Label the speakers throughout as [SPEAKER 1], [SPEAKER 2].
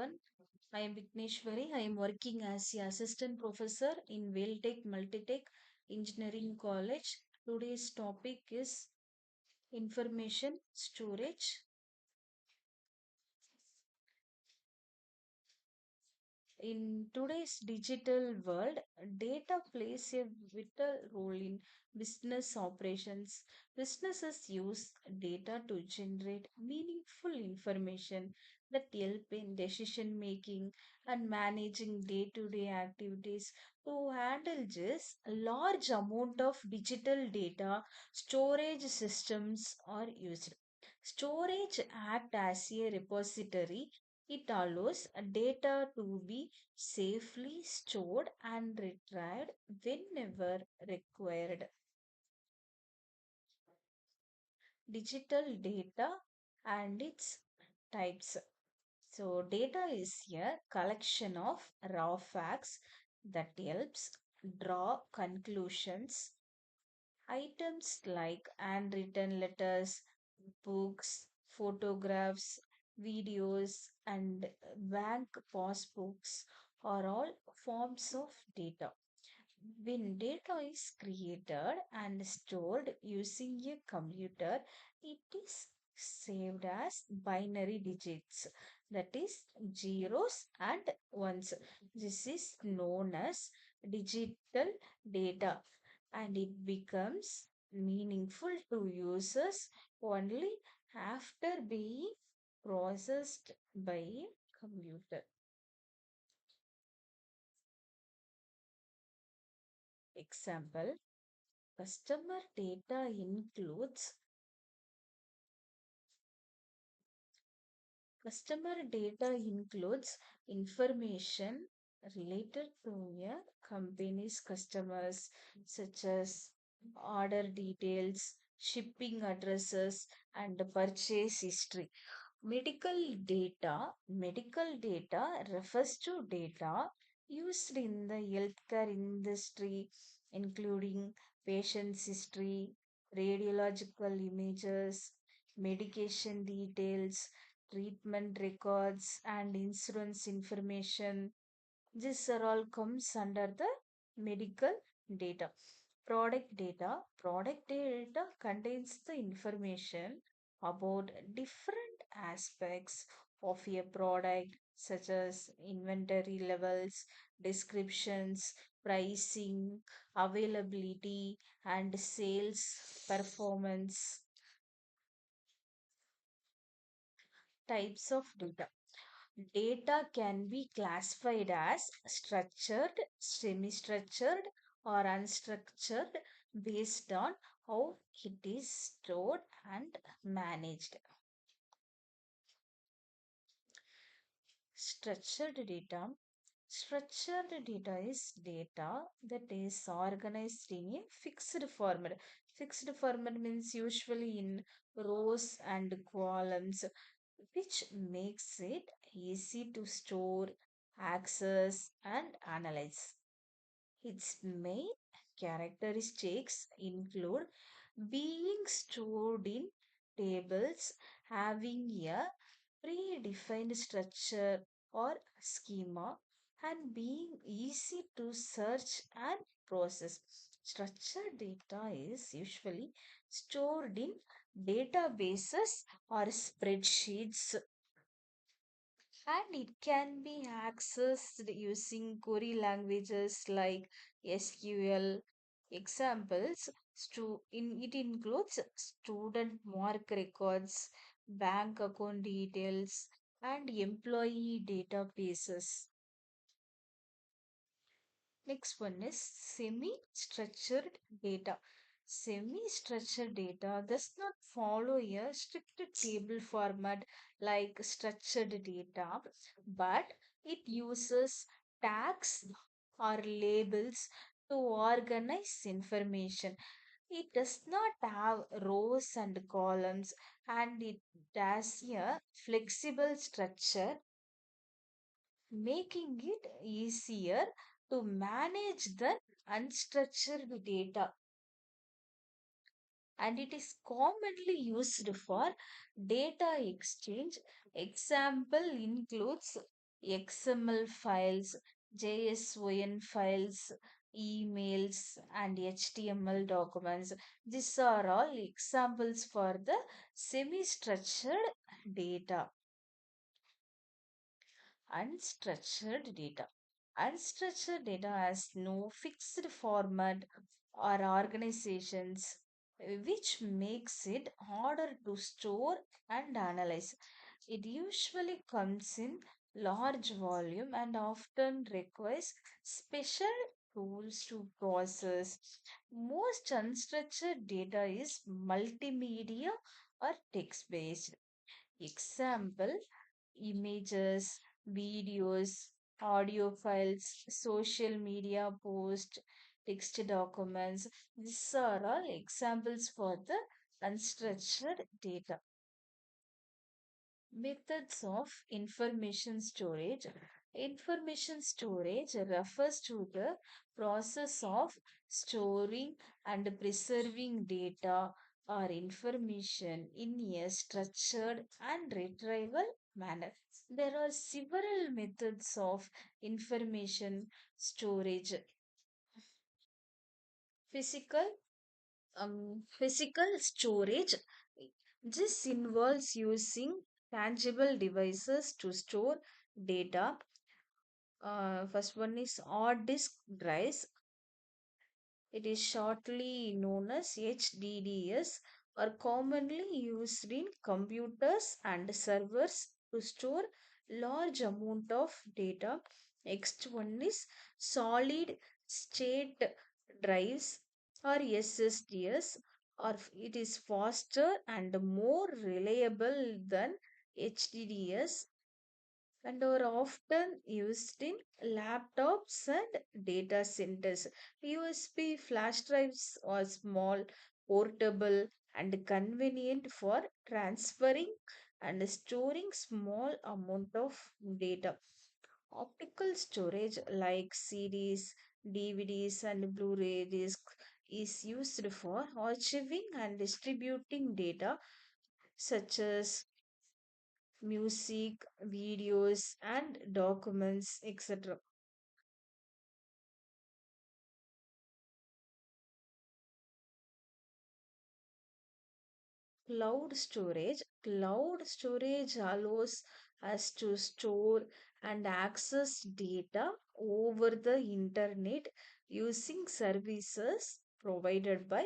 [SPEAKER 1] everyone. I am Vigneswari. I am working as the assistant professor in Tech Multitech Engineering College. Today's topic is information storage. In today's digital world, data plays a vital role in business operations. Businesses use data to generate meaningful information that help in decision making and managing day-to-day activities. To handle this large amount of digital data, storage systems are used. Storage act as a repository. It allows data to be safely stored and retrieved whenever required. Digital data and its types. So, data is a collection of raw facts that helps draw conclusions. Items like handwritten letters, books, photographs, videos, and bank passbooks are all forms of data. When data is created and stored using a computer, it is saved as binary digits, that is zeros and ones. This is known as digital data, and it becomes meaningful to users only after being processed by a computer. Example, customer data includes information related to a company's customers, such as order details, shipping addresses, and purchase history. Medical data refers to data used in the healthcare industry, including patient's history, radiological images, medication details, treatment records, and insurance information. This are all comes under the medical data. Product data contains the information about different aspects of a product, such as inventory levels, descriptions, pricing, availability, and sales performance. Types of data. Data can be classified as structured, semi-structured, or unstructured based on how it is stored and managed. Structured data. Structured data is data that is organized in a fixed format. Fixed format means usually in rows and columns, which makes it easy to store, access, and analyze. Its main characteristics include being stored in tables, having a predefined structure or schema, and being easy to search and process. Structured data is usually stored in databases or spreadsheets, and it can be accessed using query languages like SQL. Examples it includes student mark records, bank account details, and employee databases. Next one is semi-structured data. Semi-structured data does not follow a strict table format like structured data, but it uses tags or labels to organize information. It does not have rows and columns, and it has a flexible structure, making it easier to manage the unstructured data, and it is commonly used for data exchange. Example includes XML files, JSON files, emails, and HTML documents. These are all examples for the semi-structured data. Unstructured data. Unstructured data has no fixed format or organizations, which makes it harder to store and analyze. It usually comes in large volume and often requires special tools to process. Most unstructured data is multimedia or text based. Example: images, videos, audio files, social media posts, text documents. These are all examples for the unstructured data. Methods of information storage. Information storage refers to the process of storing and preserving data or information in a structured and retrieval manner. There are several methods of information storage. Physical Physical storage. This involves using tangible devices to store data. First one is hard disk drives. It is shortly known as HDDs, are commonly used in computers and servers to store large amount of data. Next one is solid state drives or SSDs, or it is faster and more reliable than HDDs and are often used in laptops and data centers. USB flash drives are small, portable, and convenient for transferring and storing small amount of data. Optical storage like CDs, DVDs, and Blu-ray discs is used for archiving and distributing data such as music, videos, and documents, etc. Cloud storage. Cloud storage allows us to store and access data over the internet using services provided by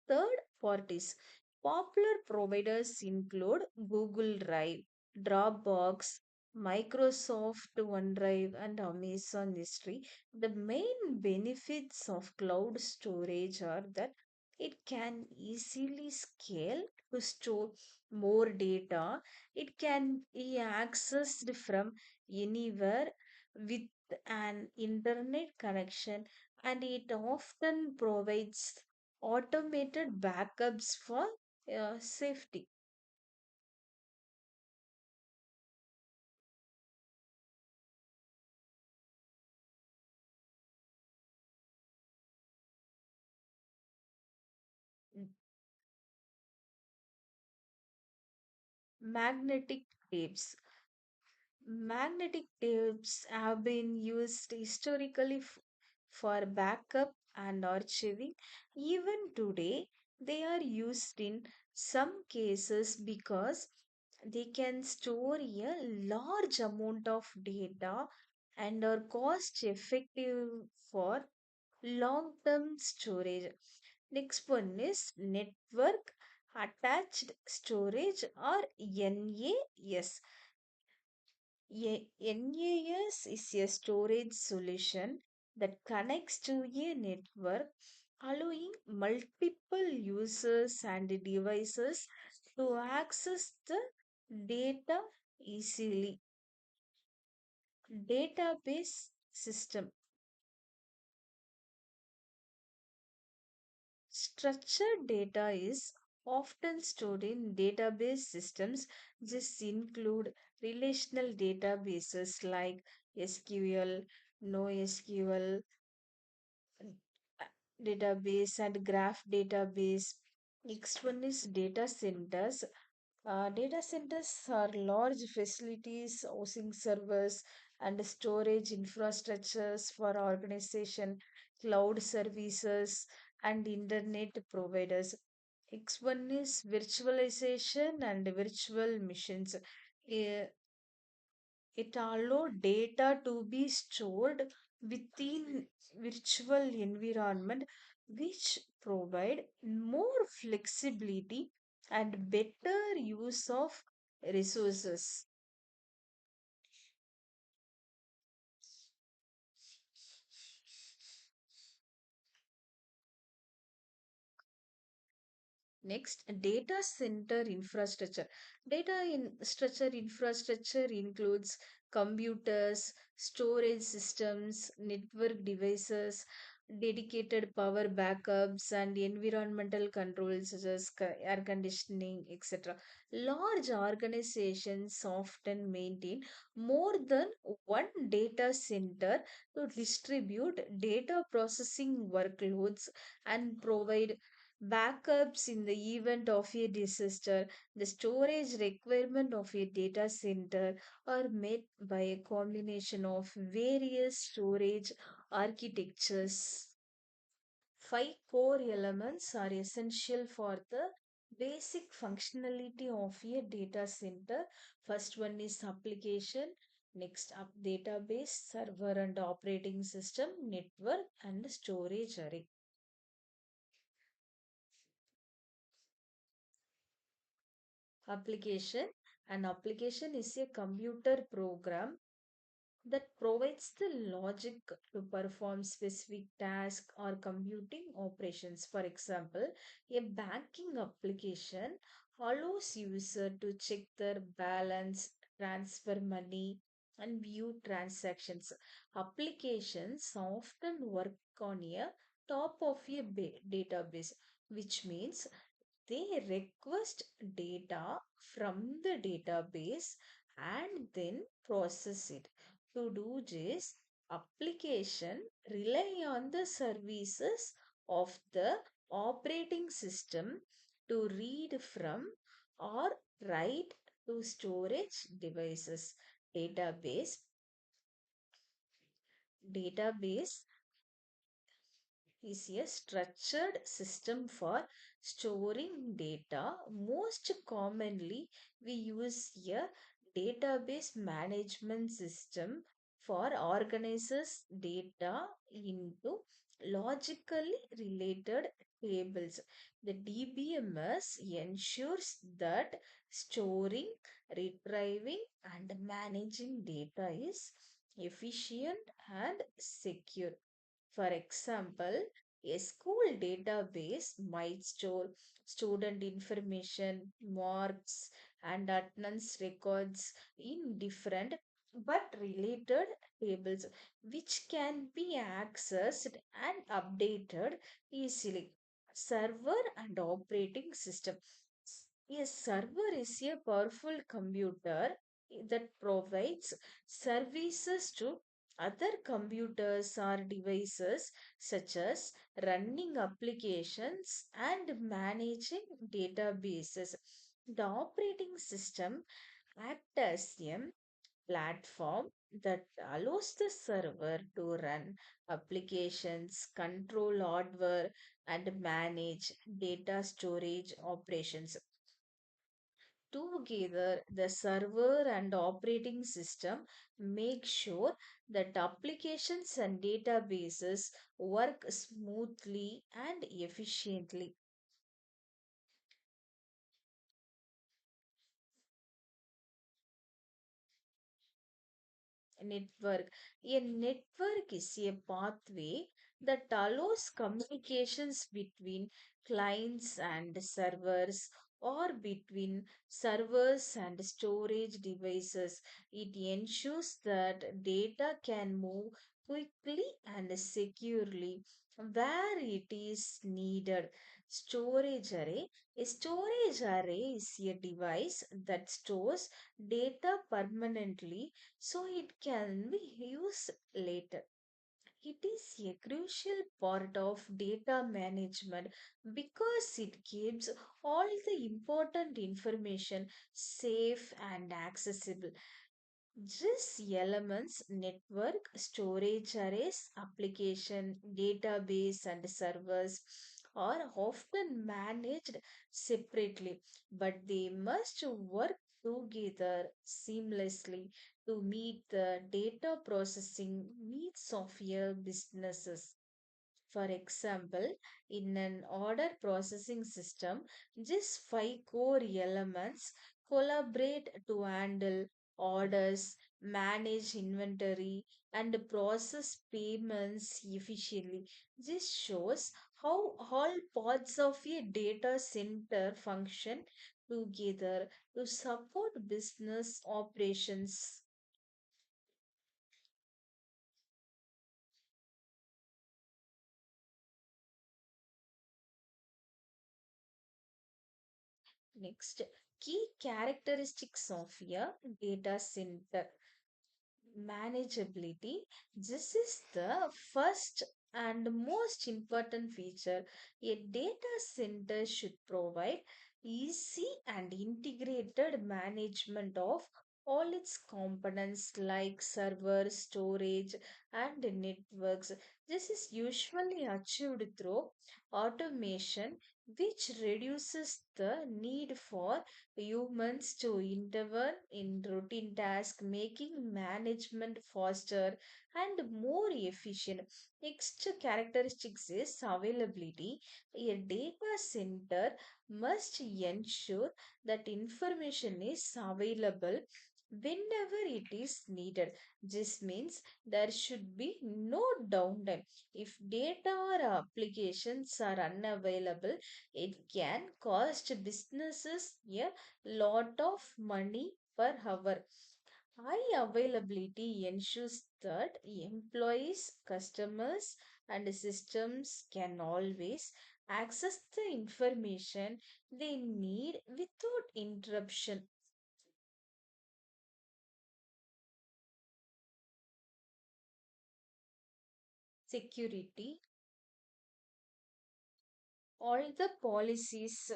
[SPEAKER 1] third parties. Popular providers include Google Drive, Dropbox, Microsoft OneDrive, and Amazon S3. The main benefits of cloud storage are that it can easily scale to store more data. It can be accessed from anywhere with an internet connection, and it often provides automated backups for safety. Magnetic tapes. Magnetic tapes have been used historically for backup and archiving. Even today, they are used in some cases because they can store a large amount of data and are cost effective for long term storage. Next one is network attached storage or NAS. NAS is a storage solution that connects to a network, allowing multiple users and devices to access the data easily. Database system. Structured data is often stored in database systems. This include relational databases like SQL, NoSQL database, and graph database. Next one is data centers. Data centers are large facilities housing servers and storage infrastructures for organization, cloud services, and internet providers. X1 is virtualization and virtual machines. Eh, It allows data to be stored within virtual environment, which provide more flexibility and better use of resources. Next, data center infrastructure. Data in structure infrastructure includes computers, storage systems, network devices, dedicated power backups, and environmental controls such as air conditioning, etc. Large organizations often maintain more than one data center to distribute data processing workloads and provide backups in the event of a disaster. The storage requirement of a data center are met by a combination of various storage architectures. Five core elements are essential for the basic functionality of a data center. First one is application, next up database, server and operating system, network and storage array. Application. An application is a computer program that provides the logic to perform specific tasks or computing operations. For example, a banking application allows user to check their balance, transfer money, and view transactions. Applications often work on a top of a database, which means they request data from the database and then process it. To do this, application rely on the services of the operating system to read from or write to storage devices. Database is a structured system for storing data. Most commonly, we use a database management system for organizes data into logically related tables. The DBMS ensures that storing, retrieving, and managing data is efficient and secure. For example, a school database might store student information, marks, and attendance records in different but related tables, which can be accessed and updated easily. Server and operating system. A server is a powerful computer that provides services to other computers or devices, such as running applications and managing databases. The operating system acts as a platform that allows the server to run applications, control hardware, and manage data storage operations. Together, the server and operating system make sure that applications and databases work smoothly and efficiently. Network. A network is a pathway that allows communications between clients and servers or between servers and storage devices. It ensures that data can move quickly and securely where it is needed. Storage array. A storage array is a device that stores data permanently so it can be used later. It is a crucial part of data management because it keeps all the important information safe and accessible. These elements, network, storage arrays, application, database, and servers are often managed separately, but they must work together seamlessly to meet the data processing needs of your businesses. For example, in an order processing system, these five core elements collaborate to handle orders, manage inventory, and process payments efficiently. This shows how all parts of a data center function together to support business operations. Next, key characteristics of a data center manageability. This is the first and most important feature. A data center should provide easy and integrated management of all its components like server, storage, and networks. This is usually achieved through automation, which reduces the need for humans to intervene in routine tasks, making management faster and more efficient. Next characteristics is availability. A data center must ensure that information is available whenever it is needed. This means there should be no downtime. If data or applications are unavailable, it can cost businesses a lot of money per hour. High availability ensures that employees, customers, and systems can always access the information they need without interruption. Security. All the policies,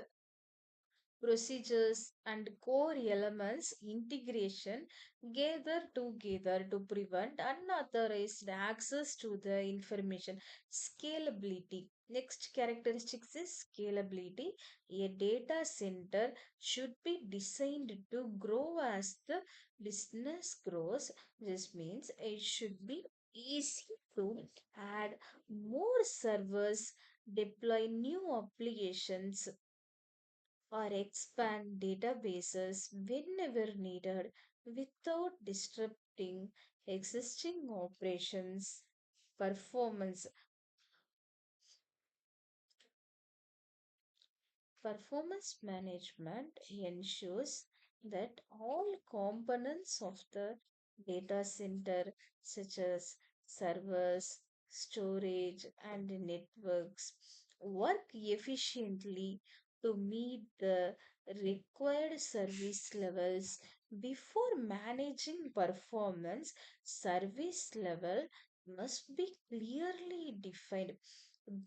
[SPEAKER 1] procedures, and core elements integration gather together to prevent unauthorized access to the information. Scalability. Next characteristics is scalability. A data center should be designed to grow as the business grows. This means it should be easy to add more servers, deploy new applications, or expand databases whenever needed without disrupting existing operations. Performance. Performance management ensures that all components of the data center, such as servers, storage, and networks, work efficiently to meet the required service levels. Before managing performance, service level must be clearly defined.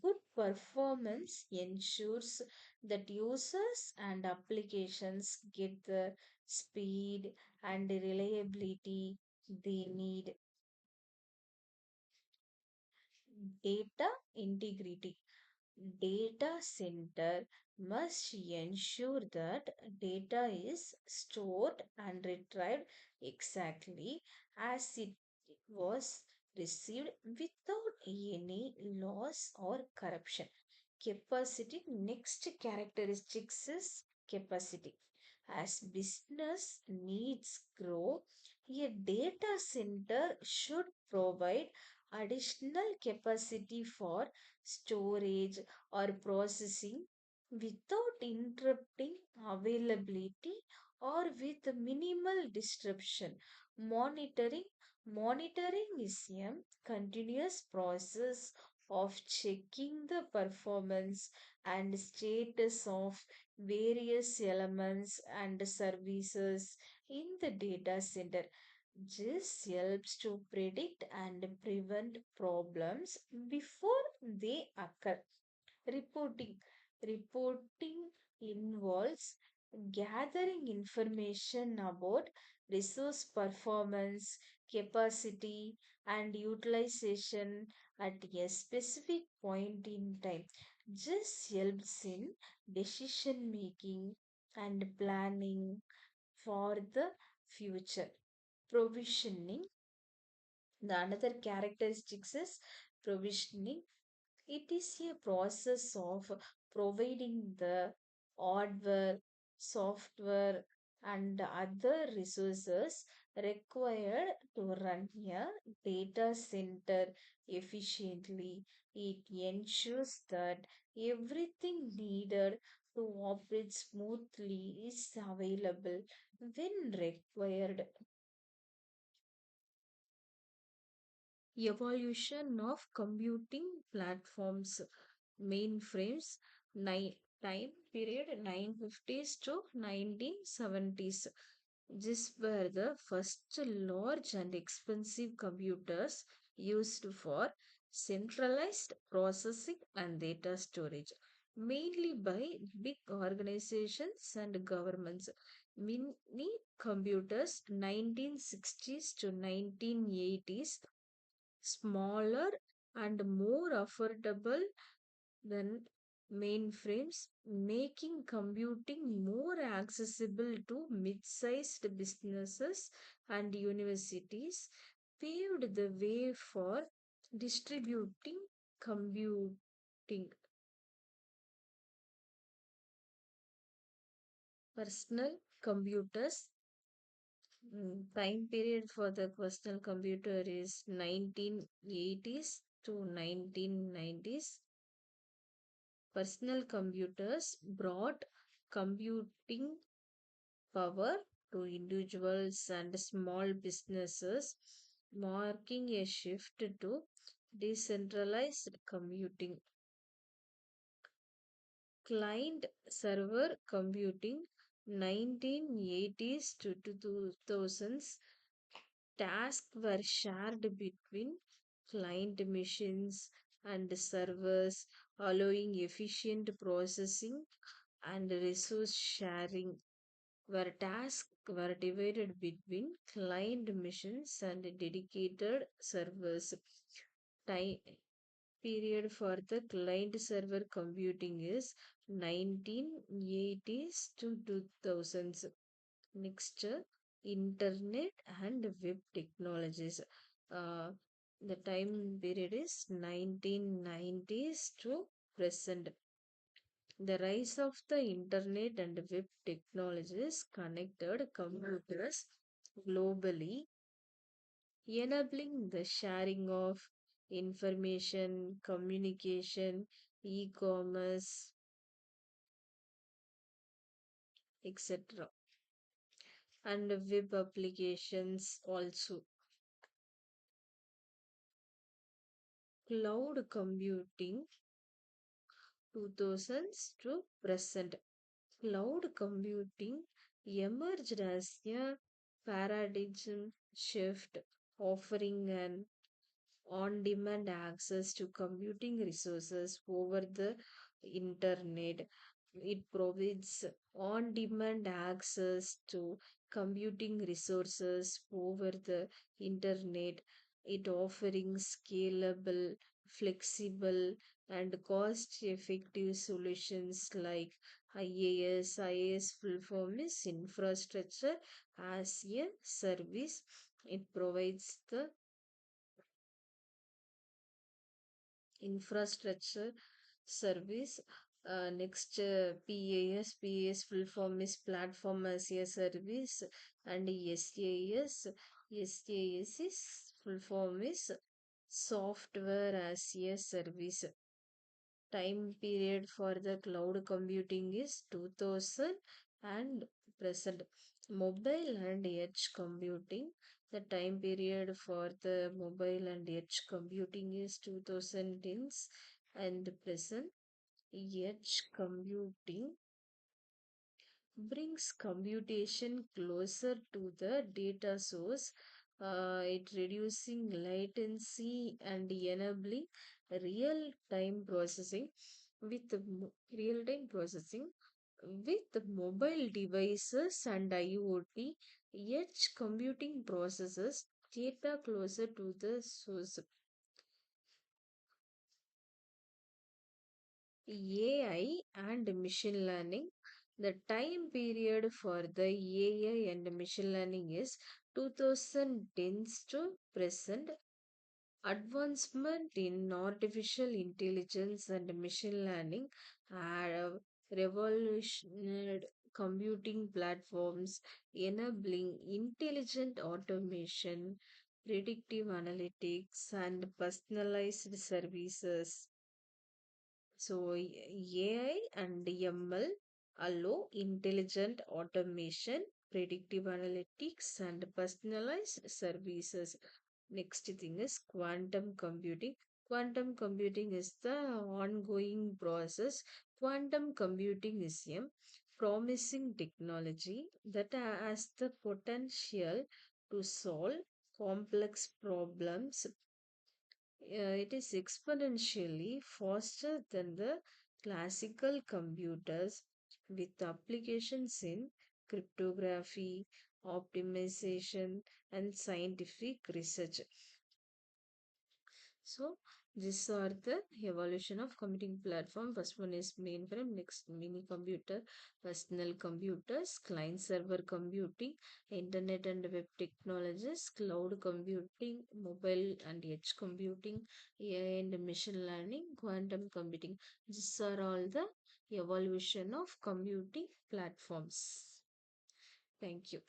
[SPEAKER 1] Good performance ensures that users and applications get the speed and reliability they need. Data integrity. Data center must ensure that data is stored and retrieved exactly as it was received without any loss or corruption. Capacity. Next characteristics is capacity. As business needs grow, a data center should provide additional capacity for storage or processing without interrupting availability or with minimal disruption. Monitoring. Monitoring is a continuous process of checking the performance and status of various elements and services in the data center. This helps to predict and prevent problems before they occur. Reporting. Reporting involves gathering information about resource performance, capacity, and utilization at a specific point in time. This helps in decision making and planning for the future. Provisioning. The another characteristics is provisioning. It is a process of providing the hardware, software, and other resources required to run a data center efficiently. It ensures that everything needed to operate smoothly is available when required. Evolution of computing platforms. Mainframes, time period 950s to 1970s. These were the first large and expensive computers used for centralized processing and data storage, mainly by big organizations and governments. Mini computers 1960s to 1980s, smaller and more affordable than mainframes, making computing more accessible to mid-sized businesses and universities, paved the way for distributing computing. Personal computers. Time period for the personal computer is 1980s to 1990s. Personal computers brought computing power to individuals and small businesses, marking a shift to decentralized computing. Client server computing 1980s to 2000s, tasks were shared between client machines and servers, allowing efficient processing and resource sharing, where tasks were divided between client machines and dedicated servers. Time period for the client server computing is 1980s to 2000s. Next, internet and web technologies. Uh, the time period is 1990s to present. The rise of the internet and web technologies connected computers globally, enabling the sharing of information, communication, e-commerce, etc. and web applications also. Cloud computing 2000s to present. Cloud computing emerged as a paradigm shift, offering an on demand access to computing resources over the internet. It provides on demand access to computing resources over the internet. It offering scalable, flexible, and cost effective solutions like IaaS. IaaS full form is infrastructure as a service. It provides the infrastructure service. Next, PaaS full form is platform as a service, and SaaS is full form is software as a service. Time period for the cloud computing is 2000 and present. Mobile and edge computing. The time period for the mobile and edge computing is 2010s and present. Edge computing brings computation closer to the data source, it reducing latency and enabling real-time processing real-time processing with mobile devices and IoT. Edge computing processes data closer to the source. AI and machine learning. The time period for the AI and machine learning is 2010s to present. Advancement in artificial intelligence and machine learning have revolutionized computing platforms, enabling intelligent automation, predictive analytics, and personalized services. So, AI and ML allow intelligent automation, predictive analytics, and personalized services. Next thing is quantum computing. Quantum computing is the ongoing process. Quantum computing is a promising technology that has the potential to solve complex problems. It is exponentially faster than the classical computers with applications in cryptography, optimization, and scientific research. So these are the evolution of computing platform. First one is mainframe, next mini computer, personal computers, client server computing, internet and web technologies, cloud computing, mobile and edge computing, AI and machine learning, quantum computing. These are all the evolution of computing platforms. Thank you.